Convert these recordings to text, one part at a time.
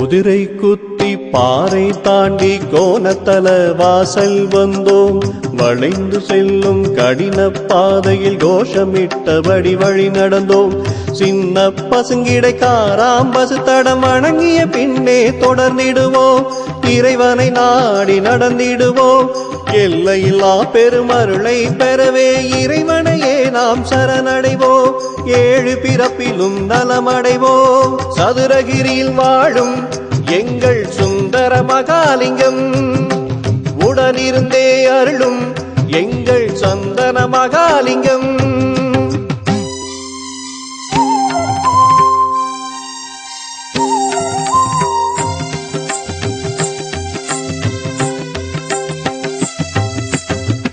குதிரை குத்தி பாறை தாண்டி கோணத்தல வாசல் வந்தோம். வளைந்து செல்லும் கடின பாதையில் கோஷமிட்டபடி வழி நடந்தோம். சின்ன பசுங்கிடை காராம்பசு தடம் வணங்கிய பின்னே தொடர்ந்திடுவோம். இறைவனை நாடி நடந்திடுவோம். எல்லையில்லா பெருமருளை பெறவே இறைவனையே நாம் சரணடைவோம். ஏழு பிறப்பிலும் நலமடைவோம். சதுரகிரியில் வாழும் எங்கள் சுந்தர மகாலிங்கம், உடனிருந்தே அருளும் எங்கள் சந்தன மகாலிங்கம்.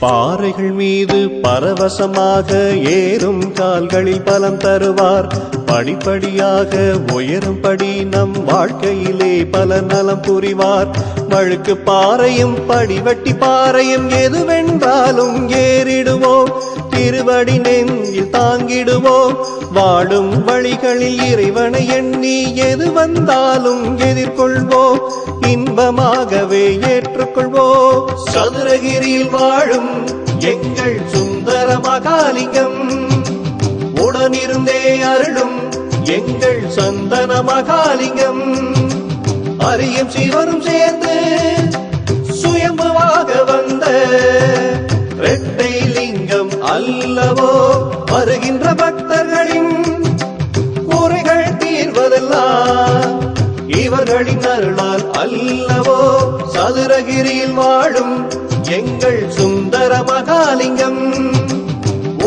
பாறைகள் மீது பரவசமாக ஏறும் கால்களில் பலம் தருவார். படிப்படியாக உயரும்படி நம் வாழ்க்கையிலே பல நலம் புரிவார். வழுக்கு பாறையும் படிவட்டி பாறையும் எதுவென்றாலும் ஏறிடுவோம். திருவடி நெஞ்சில் தாங்கிடுவோம். வாழும் வழிகளில் இறைவனை எண்ணி எது வந்தாலும் எதிர்கொள்வோம். இன்பமாகவே ஏற்றுக்கொள்வோம். சதுரகிரியில் வாழும் எங்கள் சுந்தர மகாலிங்கம், உடனிருந்தே அருளும் எங்கள் சந்தன மகாலிங்கம். அரியும் சிவனும் சேர்ந்து சுயம்புவாக வந்த இரட்டை லிங்கம் அல்லவோ. வருகின்ற பக்தர்களின் குறைகள் தீர்வதெல்லாம் இவர்களின் அருளால் அல்லவோ. சதுரகிரியில் வாழும் எங்கள் சுந்தர மகாலிங்கம்,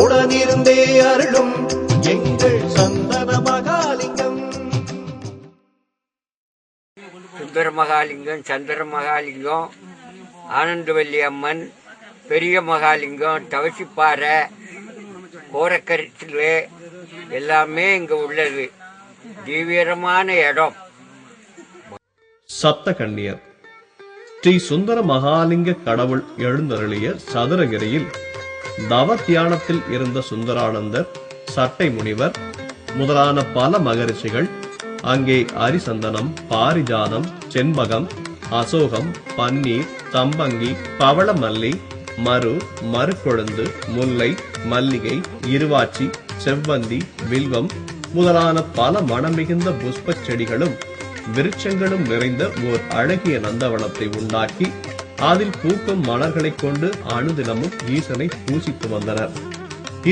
உடனிருந்தே அருளும் எங்கள் சந்தன மகாலிங்கம். சுந்தர மகாலிங்கம், சந்திர மகாலிங்கம், ஆனந்தவல்லி அம்மன், பெரிய மகாலிங்கம், தவசிப்பாறை, கோரக்கரிசில் எல்லாமே இங்கே உள்ளது. தீவிரமான இடம். சப்த கன்னியர் ஸ்ரீ சுந்தர மகாலிங்க கடவுள் எழுந்தருளிய சதுரகிரியில் தவ தியானத்தில் இருந்த சுந்தரானந்தர், சட்டை முனிவர் முதலான பல மகரிஷிகள் அங்கே அரிசந்தனம், பாரிஜாதம், செண்பகம், அசோகம், பன்னீர், தம்பங்கி, பவளமல்லி, மறுக்கொழுந்து, முல்லை, மல்லிகை, இருவாச்சி, செவ்வந்தி, வில்வம் முதலான பல மனமிகுந்த புஷ்ப செடிகளும் விருட்சங்களும் நிறைந்த ஓர் அழகிய நந்தவனத்தை உண்டாக்கி அதில் பூக்கும் மலர்களைக் கொண்டு அனுதினமும் ஈசனை பூசித்து வந்தனர்.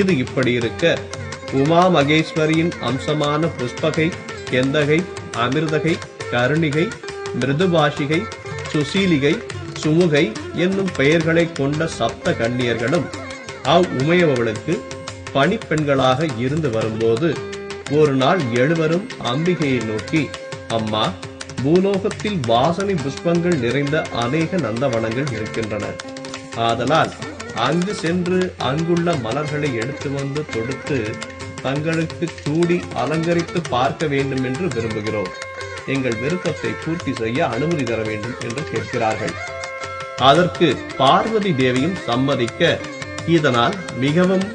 இது இப்படி இருக்க, உமா மகேஸ்வரியின் அம்சமான புஷ்பகை, கெந்தகை, அமிர்தகை, கருணிகை, மிருதுபாஷிகை, சுசீலிகை, சுமுகை என்னும் பெயர்களை கொண்ட சப்த கன்னியர்களும் உமையவளுக்கு பணிப்பெண்களாக இருந்து வரும்போது ஒரு நாள் எழுவரும் அம்பிகையை நோக்கி, அம்மா, பூலோகத்தில் வாசனை புஷ்பங்கள் நிறைந்த அநேக நந்தவனங்கள் இருக்கின்றன. ஆதலால் அங்கு சென்று அங்குள்ள மலர்களை எடுத்து வந்து தொடுத்து தங்களுக்கு சூடி அலங்கரித்து பார்க்க வேண்டும் என்று விரும்புகிறோம். எங்கள் விருப்பத்தை பூர்த்தி செய்ய அனுமதி தர வேண்டும் என்று கேட்கிறார்கள். அதற்கு பார்வதி தேவியும் சம்மதிக்க, இதனால் மிகவும்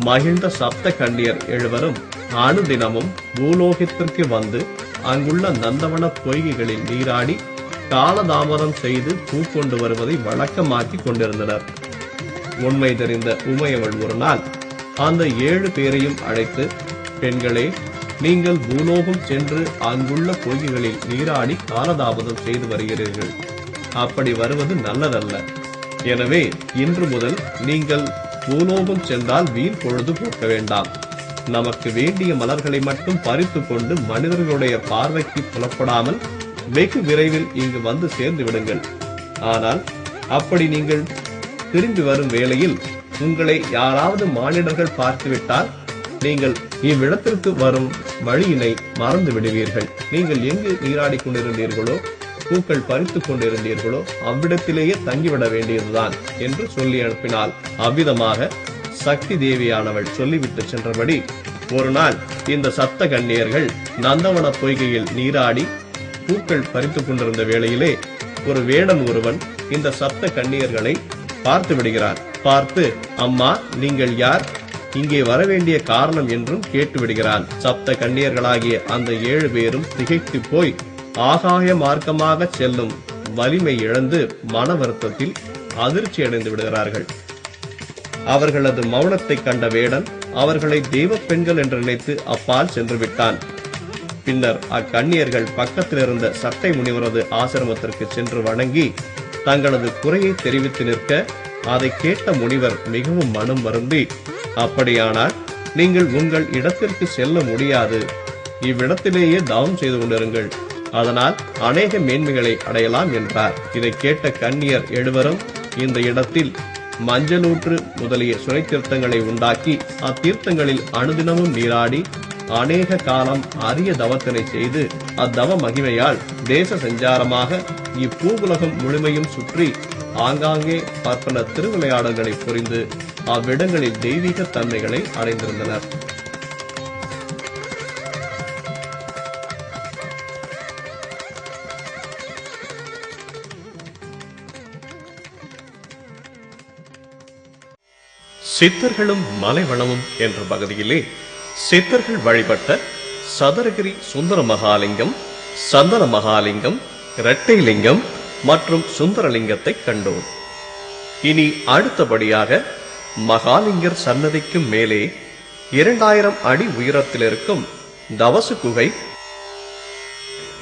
மகிழ்ந்த சப்த கன்னியர் எழுவரும் அனுதினமும் பூலோகத்திற்கு வந்து அங்குள்ள நந்தவன பொய்கைகளில் நீராடி காலதாமதம் செய்து பூ கொண்டு வருவதை வழக்கமாக்கி கொண்டிருந்தனர். உண்மை தெரிந்த உமையவள் ஒரு நாள் அந்த 7 பேரையும் அழைத்து, பெண்களே, நீங்கள் பூலோகம் சென்று அங்குள்ள பொய்கைகளில் நீராடி காலதாமதம் செய்து வருகிறீர்கள். அப்படி வருவது நல்லதல்ல. எனவே இன்று முதல் நீங்கள் பூலோகம் சென்றால் வீண் பொழுது போக்க வேண்டாம். நமக்கு வேண்டிய மலர்களை மட்டும் பறித்து கொண்டு மனிதர்களுடைய பார்வைக்கு புலப்படாமல் வெகு விரைவில் இங்கு வந்து சேர்ந்து விடுங்கள். ஆனால் அப்படி நீங்கள் திரும்பி வரும் வேளையில் உங்களை யாராவது மானிடர்கள் பார்த்துவிட்டால் நீங்கள் இவ்விடத்திற்கு வரும் வழியினை மறந்து விடுவீர்கள். நீங்கள் எங்கு நீராடி கொண்டிருந்தீர்களோ, பூக்கள் பறித்துக் கொண்டிருந்தீர்களோ அவ்விடத்திலேயே தங்கிவிட வேண்டியதுதான் என்று சொல்லி அனுப்பினாள். அவ்விதமாக சக்தி தேவியானவள் சொல்லிவிட்டு சென்றபடி ஒரு நாள் இந்த சப்த கன்னியர்கள் நந்தவன பொய்கையில் நீராடி பூக்கள் பறித்துக் கொண்டிருந்த வேளையிலே ஒரு வேடன் ஒருவன் இந்த சப்த கன்னியர்களை பார்த்து விடுகிறார். பார்த்து, அம்மா, நீங்கள் யார், இங்கே வரவேண்டிய காரணம் என்றும் கேட்டு விடுகிறான். சப்த கன்னியர்களாகிய அந்த 7 பேரும் திகைத்து போய் ஆகாய மார்க்கமாக செல்லும் வலிமை இழந்து மன வருத்தத்தில் அதிர்ச்சி அடைந்து விடுகிறார்கள். அவர்களது மௌனத்தை கண்ட வேடன் அவர்களை தெய்வ பெண்கள் என்று நினைத்து அப்பால் சென்று விட்டான். பின்னர் அக்கன்னியர்கள் பக்கத்தில் இருந்த சட்டை முனிவரது ஆசிரமத்திற்கு சென்று வணங்கி தங்களது குறையை தெரிவித்து நிற்க அதை கேட்ட முனிவர் மிகவும் மனம் வருந்தி, அப்படியானால் நீங்கள் உங்கள் இடத்திற்கு செல்ல முடியாது, இவ்விடத்திலேயே தவம் செய்து கொண்டிருங்கள், அதனால் அநேக மேன்மைகளை அடையலாம் என்றார். இதை கேட்ட கன்னியர் 7 இந்த இடத்தில் மஞ்சளூற்று முதலிய சுனை தீர்த்தங்களை உண்டாக்கி அத்தீர்த்தங்களில் அனுதினமும் நீராடி அநேக காலம் அரிய தவத்தினை செய்து அத்தவ மகிமையால் தேச சஞ்சாரமாக இப்பூவுலகம் முழுமையும் சுற்றி ஆங்காங்கே பற்பல திருவிளையாடல்களை புரிந்து அவ்விடங்களில் தெய்வீக தன்மைகளை அடைந்திருந்தனர். சித்தர்களும் மலைவளமும் என்ற பகுதியிலே சித்தர்கள் வழிபட்ட சதுரகிரி சுந்தர மகாலிங்கம், சந்தன மகாலிங்கம், இரட்டை லிங்கம் மற்றும் சுந்தரலிங்கத்தை கண்டோம். இனி அடுத்தபடியாக மகாலிங்கர் சன்னதிக்கும் மேலே 2000 அடி உயரத்தில் இருக்கும் தவசு குகை,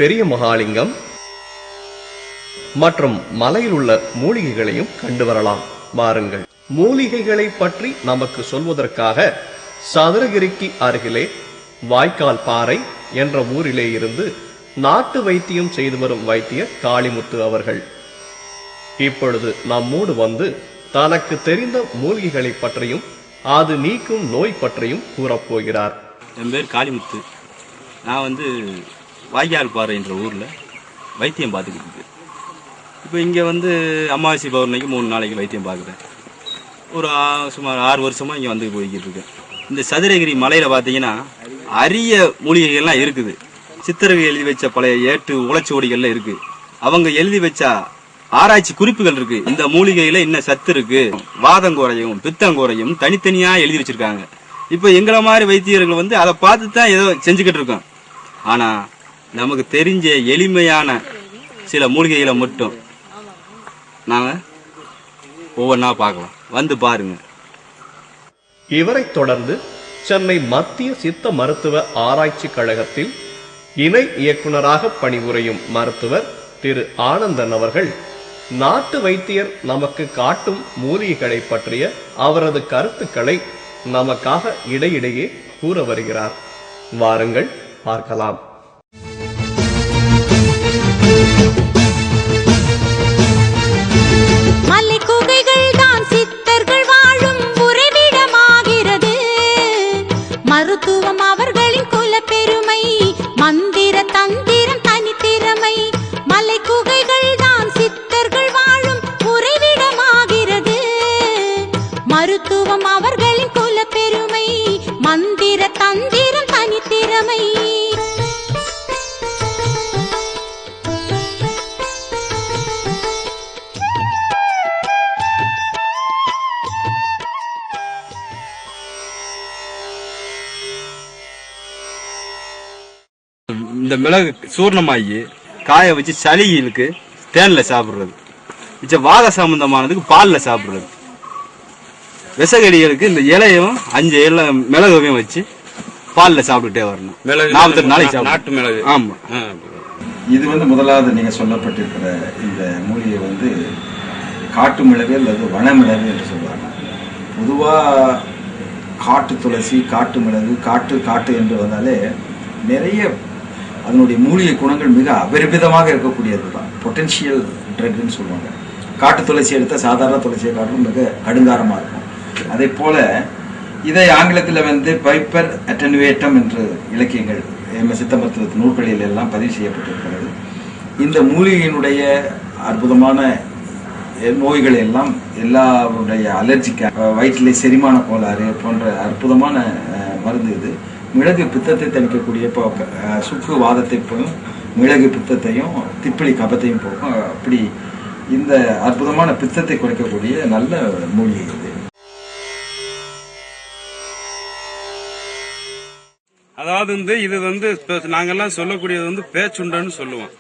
பெரிய மகாலிங்கம் மற்றும் மலையில் உள்ள மூலிகைகளையும் கண்டு வரலாம். வாருங்கள். மூலிகைகளை பற்றி நமக்கு சொல்வதற்காக சதுரகிரிக்கு அருகிலே வாய்க்கால் பாறை என்ற ஊரிலே இருந்து நாட்டு வைத்தியம் செய்து வரும் வைத்தியர் காளிமுத்து அவர்கள் இப்பொழுது நம்மோடு வந்து தனக்கு தெரிந்த மூலிகைகளை பற்றியும் அது நீக்கும் நோய் பற்றியும் கூறப்போகிறார். என் பேர் காளிமுத்து. நான் வாய்க்கால் பாறை என்ற ஊரில் வைத்தியம் பார்த்துக்கிட்டு இருக்கேன். இப்போ இங்கே அமாவாசை பௌர்ணமிக்கு 3 நாளைக்கு வைத்தியம் பார்க்குறேன். ஒரு சுமார் 6 வருஷமாக இங்கே போய்கிட்டு இருக்கேன். இந்த சதுரகிரி மலையில் பார்த்தீங்கன்னா அரிய மூலிகைகள்லாம் இருக்குது. சித்தர்கள் எழுதி வச்ச பழைய ஏட்டு உளச்சோடிகள்லாம் இருக்குது. அவங்க எழுதி வச்ச ஆராய்ச்சி குறிப்புகள் இருக்கு. இந்த மூலிகையில இன்ன சத்து இருக்கு, வாதம் குறையும், பித்தம் குறையும், தனித்தனியா எழுதி வச்சிருக்காங்க. இப்போ எங்களை மாதிரி வைத்தியர்கள் அதை பார்த்து தான் ஏதோ செஞ்சுக்கிட்டு இருக்கோம். ஆனா நமக்கு தெரிஞ்ச எளிமையான சில மூலிகைகளை மட்டும் நாங்க ஒவ்வொன்றா பார்க்கலாம். பாருங்க. இவரை தொடர்ந்து சென்னை மத்திய சித்த மருத்துவ ஆராய்ச்சி கழகத்தில் இணை இயக்குநராக பணிபுரியும் மருத்துவர் திரு ஆனந்தன் அவர்கள் நாட்டு வைத்தியர் நமக்கு காட்டும் மூலிகைகளை பற்றிய அவரது கருத்துக்களை நமக்காக இடையிடையே கூற வருகிறார். வாருங்கள், பார்க்கலாம். மருத்துவம் அவர்களின் குல பெருமை, மந்திர தந்திரம் தனித்திறமை, மலை குகைகள் தான் சித்தர்கள் வாழும் உறைவிடமாகிறது. மருத்துவம் அவர்களின் குல பெருமை, மந்திர தந்திரம் தனித்திறமை. இந்த மிளகு சூர்ணமாகி காய வச்சு சளிகளுக்கு தேன்ல சாப்பிடுறது, மிச்ச வாத சம்பந்தமானதுக்கு பால்ல சாப்பிடுறது, விஷகடிகளுக்கு இந்த இலையும் 5 இலை மிளகையும் வச்சு பால்ல சாப்பிட்டுட்டே வரணும். 48 நாளைக்கு நாட்டு மிளகு. ஆமா, இது முதலாவது நீங்க சொல்லப்பட்டிருக்கிற இந்த மூலிகை காட்டு மிளகு அல்லது வனமிளகு என்று சொல்லுவாங்க. பொதுவா காட்டு துளசி, காட்டு மிளகு, காட்டு என்று வந்தாலே நிறைய அதனுடைய மூலிகை குணங்கள் மிக அபரிமிதமாக இருக்கக்கூடியது தான். பொட்டென்ஷியல் ட்ரக்னு சொல்லுவாங்க. காட்டு துளசி எடுத்தால் சாதாரண துளசியை காட்டிலும் மிக கடுங்காரமாக இருக்கும். அதே போல இதை ஆங்கிலத்தில் பைப்பர் அட்டனுவேட்டம் என்று இலக்கியங்கள் சித்த மருத்துவ நூல்களில் எல்லாம் பதிவு செய்யப்பட்டிருக்கிறது. இந்த மூலிகையினுடைய அற்புதமான நோய்கள் எல்லாம் எல்லாருடைய அலர்ஜிக்கு, வயிற்றிலே செரிமான கோளாறு போன்ற அற்புதமான மருந்து இது. மிளகு பித்தத்தை தணிக்கக்கூடிய, இப்போ சுக்கு வாதத்தை போகும், மிளகு பித்தத்தையும் திப்பிலி கபத்தையும் போகும். அப்படி இந்த அற்புதமான பித்தத்தை குறைக்கக்கூடிய நல்ல மூலிகை இது. அதாவது இது நாங்கெல்லாம் சொல்லக்கூடியது பேச்சுண்டன்னு சொல்லுவோம்.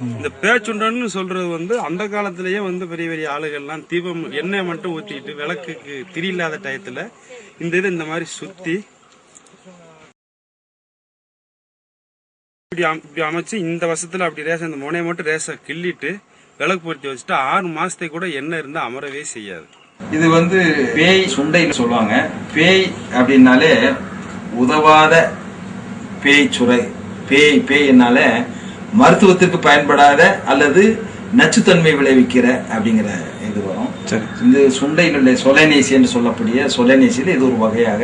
இந்த பேச்சுண்டன்னு சொல்றது வந்து அந்த காலத்திலேயே வந்து பெரிய பெரிய ஆளுகள்லாம் தீபம் எண்ணெய் மட்டும் ஊத்திட்டு விளக்குக்கு திரி இல்லாத டயத்துல இந்த மாதிரி சுத்தி இப்படி அமைச்சு இந்த வருஷத்துல அப்படி ரேச இந்த முனையை மட்டும் ரேச கிள்ளிட்டு விளக்கு பொருத்தி வச்சுட்டு 6 மாசத்துக்கு கூட எண்ணெய் இருந்தா அமரவே செய்யாது. இது வந்து பேய் சுண்டைன்னு சொல்லுவாங்க. பேய் அப்படின்னாலே உதவாத பேய் சுரை. பேய்னால மருத்துவத்திற்கு பயன்படாத அல்லது நச்சுத்தன்மை விளைவிக்கிற அப்படிங்கிற இது வரும். இந்த சுண்டையினுடைய சொலனேசி என்று சொல்லக்கூடிய சொலனேசியில் இது ஒரு வகையாக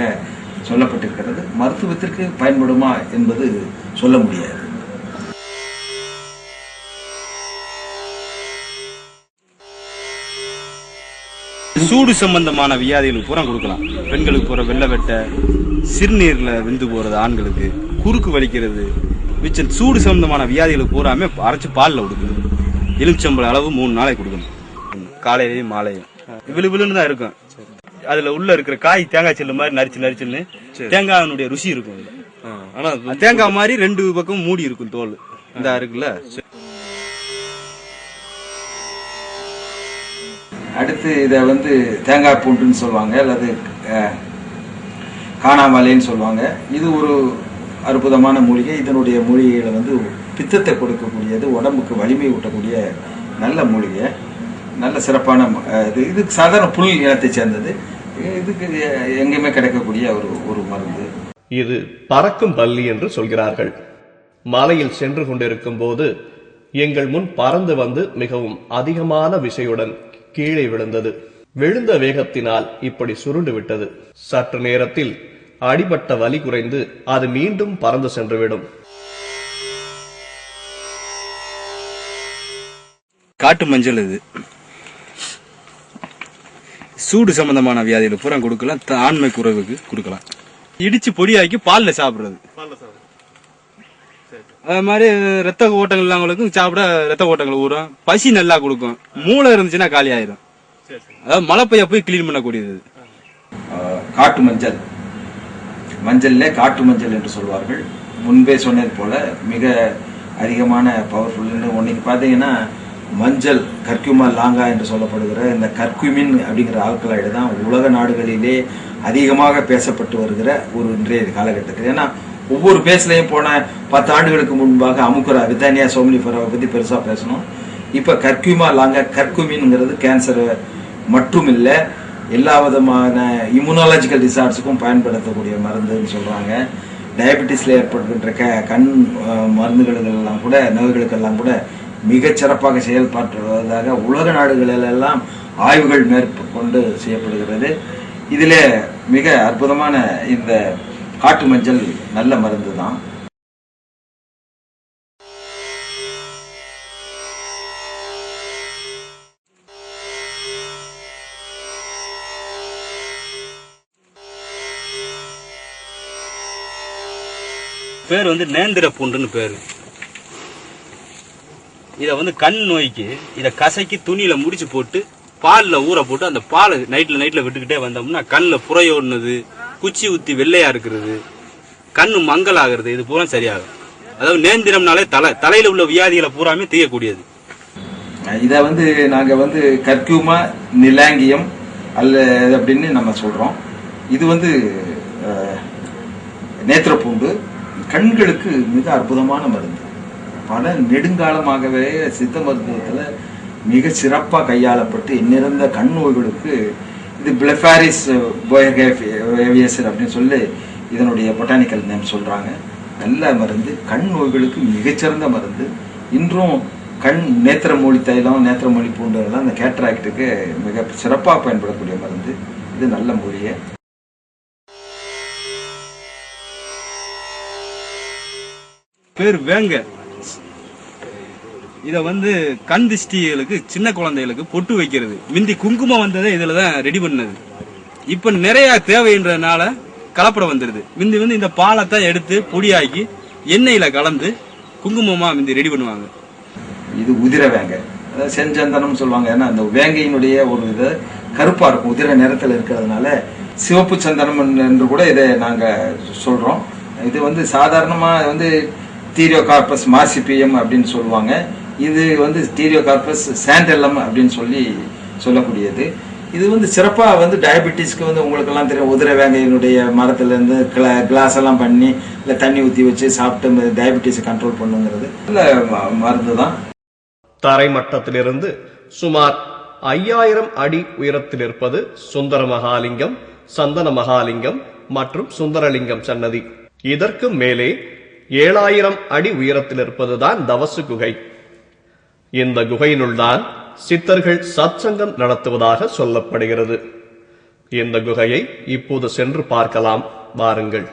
சொல்லப்பட்டிருக்கிறது. மருத்துவத்திற்கு பயன்படுமா என்பது சொல்ல முடியாது. சூடு சம்பந்தமான வியாதிகளுக்கு பூரா கொடுக்கலாம். பெண்களுக்கு போற வெள்ளை வெட்ட, சிறுநீர்ல விந்து போறது, ஆண்களுக்கு குறுக்கு வலிக்கிறது, மிச்சம் சூடு சம்பந்தமான வியாதிகளுக்கு பூராமே அரைச்சு பாலில் கொடுக்கணும். எலுமிச்சம்பழ அளவு 3 நாளைக்கு கொடுக்கணும், காலையிலையும் மாலையும். விழுவிழுன்னு தான் இருக்கும். அதுல உள்ள இருக்கிற காய் தேங்காய் செல்லு மாதிரி நரிச்சுன்னு தேங்காயினுடைய ருசி இருக்கும். ஆனா தேங்காய் மாதிரி 2 பக்கம் மூடி இருக்கும் தோல். இந்த இருக்குல்ல. அடுத்து இதை வந்து தேங்காய் பூண்டுன்னு சொல்லுவாங்க, அல்லது காணாமலைன்னு சொல்லுவாங்க. இது ஒரு அற்புதமான மூலிகை. இதனுடைய மூலிகைகளை வந்து பித்தத்தை கொடுக்கக்கூடியது, உடம்புக்கு வலிமை ஊட்டக்கூடிய நல்ல மூலிகை, நல்ல சிறப்பான இது சாதாரண புல் இனத்தை சேர்ந்தது. இதுக்கு எங்கேயுமே கிடைக்கக்கூடிய ஒரு மருந்து. இது பறக்கும் பல்லி என்று சொல்கிறார்கள். மலையில் சென்று கொண்டிருக்கும் போது எங்கள் முன் பறந்து வந்து மிகவும் அதிகமான விசையுடன் கீழே விழுந்தது. விழுந்த வேகத்தினால் இப்படி சுருண்டு விட்டது. சற்று நேரத்தில் அடிபட்ட வலி குறைந்து அது மீண்டும் பறந்து சென்றுவிடும். காட்டு மஞ்சள் இது சூடு சம்பந்தமான வியாதிகளை பூரா கொடுக்கலாம். ஆண்மை குறைவுக்கு கொடுக்கலாம். இடிச்சு பொடியாக்கி பால்ல சாப்பிடுறது. அது மாதிரி ரத்த ஓட்டங்கள் உள்ளவங்களுக்கும் சாப்பிட ரத்த ஓட்டங்கள் ஊறும். பசி நல்லா கொடுக்கும். மூளை இருந்துச்சுன்னா காலி ஆயிரும். அதாவது மழை பெய்ய போய் கிளீன் பண்ணக்கூடியது. காட்டு மஞ்சள், மஞ்சள்ல காட்டு மஞ்சள் என்று சொல்வார்கள். முன்பே சொன்னது போல மிக அதிகமான பவர்ஃபுல். ஒன்னைக்கு பார்த்தீங்கன்னா மஞ்சள் கர்க்யூமா லாங்கா என்று சொல்லப்படுகிற இந்த கர்க்யூமின் அப்படிங்கிற ஆல்கலாய்டு தான் உலக நாடுகளிலே அதிகமாக பேசப்பட்டு வருகிற ஒரு இன்றைய காலகட்டத்தில். ஏன்னா ஒவ்வொரு பேஸ்லையும் போன 10 ஆண்டுகளுக்கு முன்பாக அமுக்குரா வித்தானியா சோம்னிஃபெராவை பற்றி பெருசாக பேசணும். இப்போ கர்க்யூமா லாங்கா கர்க்யூமின்ங்கிறது கேன்சர் மட்டும் இல்லை, எல்லா விதமான இம்யூனாலஜிக்கல் டிசார்ட்ஸுக்கும் பயன்படுத்தக்கூடிய மருந்துன்னு சொல்கிறாங்க. டயபெட்டிஸில் ஏற்படுகின்ற கண் மருந்துகளுக்கெல்லாம் கூட, நோய்களுக்கெல்லாம் கூட மிகச்சிறப்பாக செயல்படுவதாக உலக நாடுகளிலெல்லாம் ஆய்வுகள் மேற்கொண்டு செய்யப்படுகிறது. இதில் மிக அற்புதமான இந்த காட்டு மஞ்சள் நல்ல மருந்து தான். பேர் வந்து நேந்திர பூண்டுன்னு பேரு. இத வந்து கண் நோய்க்கு இத கசக்கி துணியில முடிச்சு போட்டு பால்ல ஊற போட்டு அந்த பாலை நைட்ல விட்டுக்கிட்டே வந்தோம்னா கண்ணுல புறையோடுனது, குச்சி ஊத்தி வெள்ளையா இருக்கிறது, கண்ணு மங்கல் ஆகுறது, இது பூரா சரியாகும். அதாவது நேந்திரம்னாலே தலையில உள்ள வியாதிகளை பூராமே தீயக்கூடியது. இதை வந்து நாங்க வந்து கர்க்யூமா நிலாங்கியம் அல்ல அப்படின்னு நம்ம சொல்றோம். இது வந்து நேத்திரப்பூண்டு கண்களுக்கு மிக அற்புதமான மருந்து. பல நெடுங்காலமாகவே சித்த மருத்துவத்தில் மிக சிறப்பாக கையாளப்பட்டு எண்ணிறந்த கண் நோய்களுக்கு இது பிளெஃபாரிஸ் போயர்கேவியசர் அப்படின்னு சொல்லி இதனுடைய பொட்டானிக்கல் நேம் சொல்கிறாங்க. நல்ல மருந்து, கண் நோய்களுக்கு மிகச்சிறந்த மருந்து. இன்றும் கண் நேத்திரமூலி தைலம், நேத்திரமூலி பூண்டு எல்லாம் இந்த கேட்ராக்டுக்கு மிக சிறப்பாக பயன்படக்கூடிய மருந்து. இது நல்ல மூலிகை. பேர் வேங்க. இத வந்து கண் திஷ்டிகளுக்கு, சின்ன குழந்தைகளுக்கு பொட்டு வைக்கிறது. மிந்தி குங்குமம் வந்ததே இதுலதான் ரெடி பண்ணது. இப்ப நிறைய தேவைன்றதுனால கலப்படம் வந்துருது. மிந்தி வந்து இந்த பாலத்தை எடுத்து பொடியாக்கி எண்ணெயில கலந்து குங்குமமா மிந்தி ரெடி பண்ணுவாங்க. இது உதிர வேங்க, அதாவது செஞ்சந்தனம் சொல்லுவாங்க. ஏன்னா அந்த வேங்கையினுடைய ஒரு இது கருப்பா இருக்கும், உதிர நிறத்தில் இருக்கிறதுனால சிவப்பு சந்தனம் என்று கூட இதை நாங்க சொல்றோம். இது வந்து சாதாரணமா வந்து தீரியோகார்பஸ் மார்சிபியம் அப்படின்னு சொல்லுவாங்க. இது வந்து ஸ்டீரியோகார்பஸ் சாண்டெல்லம் அப்படின்னு சொல்லக்கூடியது. இது வந்து சிறப்பாக வந்து டயபெட்டிஸ்க்கு வந்து உங்களுக்கெல்லாம் தெரியும், உதிரை வேங்கையினுடைய மரத்துலேருந்து கிளாஸ் எல்லாம் பண்ணி இல்லை தண்ணி ஊற்றி வச்சு சாப்பிட்டு டயபெட்டிஸை கண்ட்ரோல் பண்ணுங்கிறது நல்ல மருந்து தான். தரைமட்டத்திலிருந்து சுமார் 5000 அடி உயரத்தில் இருப்பது சுந்தர மகாலிங்கம், சந்தன மகாலிங்கம் மற்றும் சுந்தரலிங்கம் சன்னதி. இதற்கு மேலே 7000 அடி உயரத்தில் இருப்பதுதான் தவசு குகை. இந்த குகையினுள்தான் சித்தர்கள் சத்சங்கம் நடத்துவதாக சொல்லப்படுகிறது. இந்த குகையை இப்போது சென்று பார்க்கலாம், வாருங்கள்.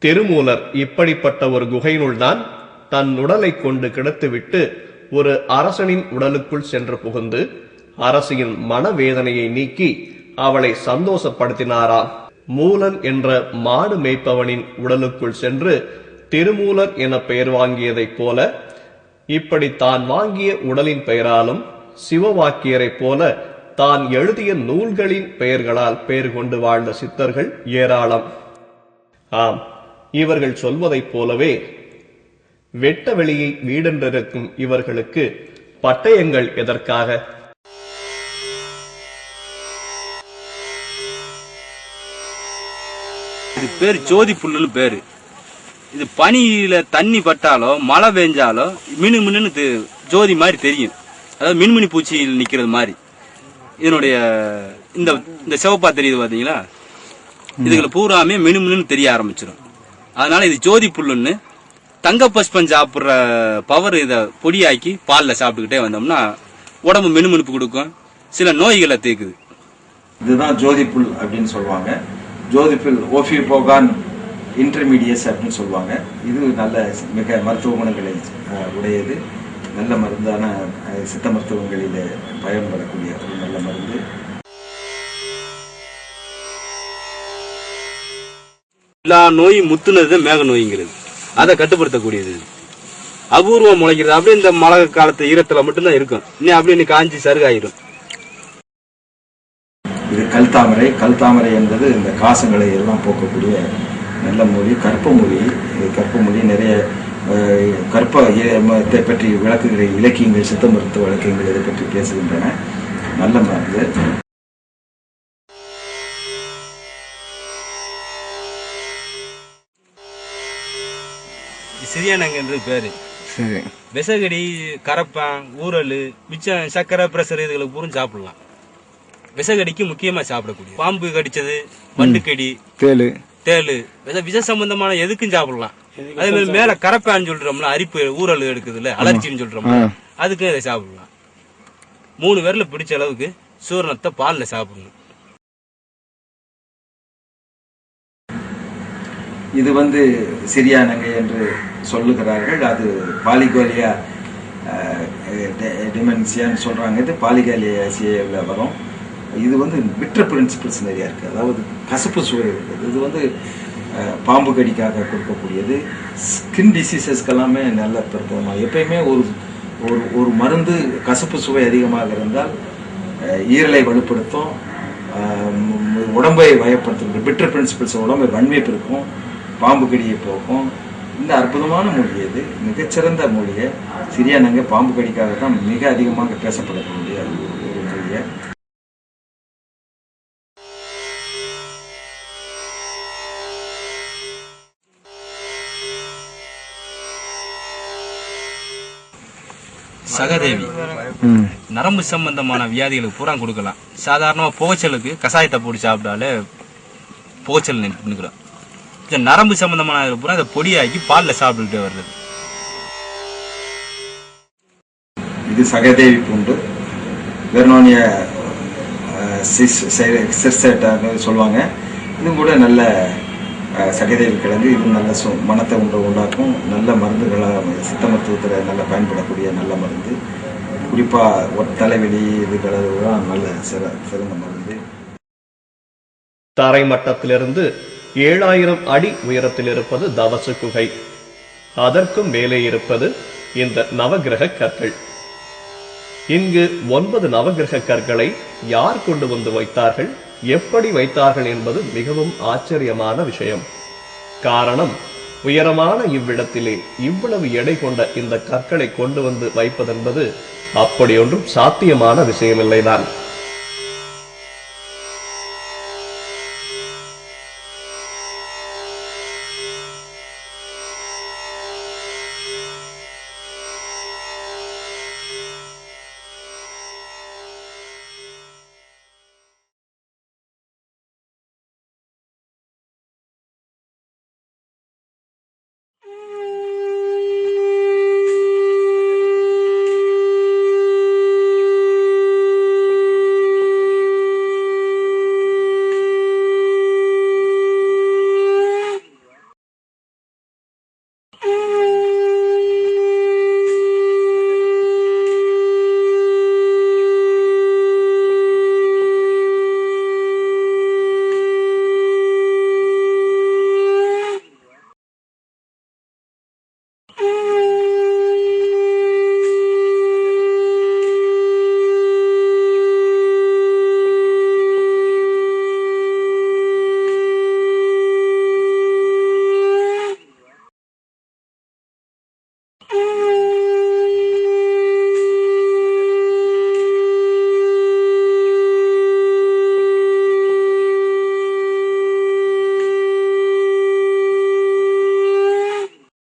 திருமூலர் இப்படிப்பட்ட ஒரு குகையினுள் தான் தன் உடலை கொண்டு கிடத்துவிட்டு ஒரு அரசனின் உடலுக்குள் சென்று புகுந்து அரசியின் மனவேதனையை நீக்கி அவளை சந்தோஷப்படுத்தினாராம். மூலன் என்ற மாடு மேய்ப்பவனின் உடலுக்குள் சென்று திருமூலர் என பெயர் வாங்கியதைப் போல இப்படி தான் வாங்கிய உடலின் பெயராலும் சிவவாக்கியரைப் போல தான் எழுதிய நூல்களின் பெயர்களால் பெயர் கொண்டு வாழ்ந்த சித்தர்கள் ஏராளம். ஆம், இவர்கள் சொல்வதைப் போலவே வெட்ட வெளியை வீடென்றிருக்கும் இவர்களுக்கு பட்டயங்கள் எதற்காக? இது பேர் ஜோதி புல்லுன்னு பேரு. இது பனியில தண்ணி பட்டாலோ மழை பெஞ்சாலோ மினு மின்னு ஜோதி மாதிரி தெரியும். அதாவது மின்மினி பூச்சியில் நிக்கிறது மாதிரி. இதனுடைய இந்த சிவப்பா தெரியுது பாத்தீங்களா, இதுகளை பூராமே மினு மின்னு தெரிய ஆரம்பிச்சிடும். அதனால இது ஜோதி புல்லுன்னு. தங்க பஸ்பம் சாப்பிட்ற பவர் இதை பொடியாக்கி பாலில் சாப்பிட்டுக்கிட்டே வந்தோம்னா உடம்பு மினுமினுப்பு கொடுக்கும், சில நோய்களை தீர்க்குது. இதுதான் ஜோதி புல் அப்படின்னு சொல்லுவாங்க. ஜோதி புல் ஓஃபியோபோகான் இன்டர்மீடியஸ் அப்படின்னு சொல்லுவாங்க. இது நல்ல மிக மருத்துவ குணங்களை உடையது. நல்ல மருந்தான சித்த மருத்துவங்களில் பயன்படக்கூடிய ஒரு நல்ல மருந்து. எல்லா நோயும் முத்துனது மேக நோய்ங்கிறது, அதை கட்டுப்படுத்தக்கூடியது. அபூர்வம் முளைக்கிறது. அப்படியே இந்த மழை காலத்து ஈரத்துல மட்டும்தான் இருக்கும். இன்னும் அப்படியே காஞ்சி சருகாயிரும். இது கல்தாமரை. கல்தாமரை என்பது இந்த காசங்களை எல்லாம் போக்கக்கூடிய நல்ல மொழி. கற்ப மொழி. கற்ப மொழி நிறைய கற்பத்தை பற்றி விளக்குகிற இலக்கியங்கள், சித்த மருத்துவ இலக்கியங்கள் இதை பற்றி பேசுகின்றன. நல்ல மருந்து. சிறியானங்கன்றது பேரு. விசகடி, கரப்பான், ஊரல், மிச்சம் சக்கரை, பிரஷர் இதுகளை பூரா சாப்பிடலாம். விசகடிக்கு முக்கியமா சாப்பிடக்கூடிய பாம்பு கடிச்சது, வண்டுக்கடி, தேளு விஷ சம்பந்தமான எதுக்கும் சாப்பிடலாம். அதே மாதிரி மேல கரப்பான்னு சொல்றோம்ல, அரிப்பு ஊரல் எடுக்குதுல்ல, அலர்ஜின்னு சொல்றோம்ல, அதுக்கும் இதை சாப்பிடலாம். 3 விரல பிடிச்ச அளவுக்கு சூரணத்தை பால்ல சாப்பிடணும். இது வந்து சிறியானங்கை என்று சொல்லுகிறார்கள். அது பாலிகோலியா டிமென்சியான்னு சொல்றாங்க. இது பாலிகாலியாசியாவில் வரும். இது வந்து பிட்டர் பிரின்சிபிள்ஸ் நிறைய இருக்கு. அதாவது கசப்பு சுவை இருக்குது. இது வந்து பாம்பு கடிக்காக கொடுக்கக்கூடியது. ஸ்கின் டிசீசஸ்க்கு எல்லாமே நல்ல பிரபலமாக. எப்பயுமே ஒரு மருந்து கசப்பு சுவை அதிகமாக இருந்தால் ஈரலை வலுப்படுத்தும், உடம்பை வயப்படுத்தும். பிட்டர் பிரின்சிபிள்ஸ் உடம்பை வன்மைப்பிருக்கும், பாம்பு கடியை போக்கும். இந்த அற்புதமான மொழி இது, மிகச்சிறந்த மொழியை. சிறியானங்க பாம்பு கடிக்காக தான் மிக அதிகமாக பேசப்படக்கூடிய ஒரு மொழியை. சகதேவி. நரம்பு சம்பந்தமான வியாதிகளுக்கு பூரா கொடுக்கலாம். சாதாரணமாக புகைச்சலுக்கு கசாயத்தை போட்டு சாப்பிட்டாலே புகைச்சல் நிற்கிறோம். நரம்பு சம்பந்தமான பூரா அதை பொடியாக்கி பாலில் சாப்பிட்டுக்கிட்டே வர்றது. இது சகதேவி பூண்டு, வெர்னோனிய சிர்சேட்டாக சொல்லுவாங்க. இதுவும் கூட நல்ல சகதேவி கிழங்கு. இது நல்ல மனத்தை உண்டாக்கும். நல்ல மருந்துகளாக சித்த மருத்துவத்தில் நல்ல பயன்படக்கூடிய நல்ல மருந்து. குறிப்பாக தலைவலி இதுகளெல்லாம் நல்ல சிறந்த மருந்து. தரை மட்டத்திலிருந்து 7000 அடி உயரத்தில் இருப்பது தவச குகை. அதற்கும் மேலே இருப்பது இந்த நவகிரக கற்கள். இங்கு 9 நவகிரக கற்களை யார் கொண்டு வந்து வைத்தார்கள், எப்படி வைத்தார்கள் என்பது மிகவும் ஆச்சரியமான விஷயம். காரணம், உயரமான இவ்விடத்திலே இவ்வளவு எடை கொண்ட இந்த கற்களை கொண்டு வந்து வைப்பதென்பது அப்படியொன்றும் சாத்தியமான விஷயமில்லைதான்.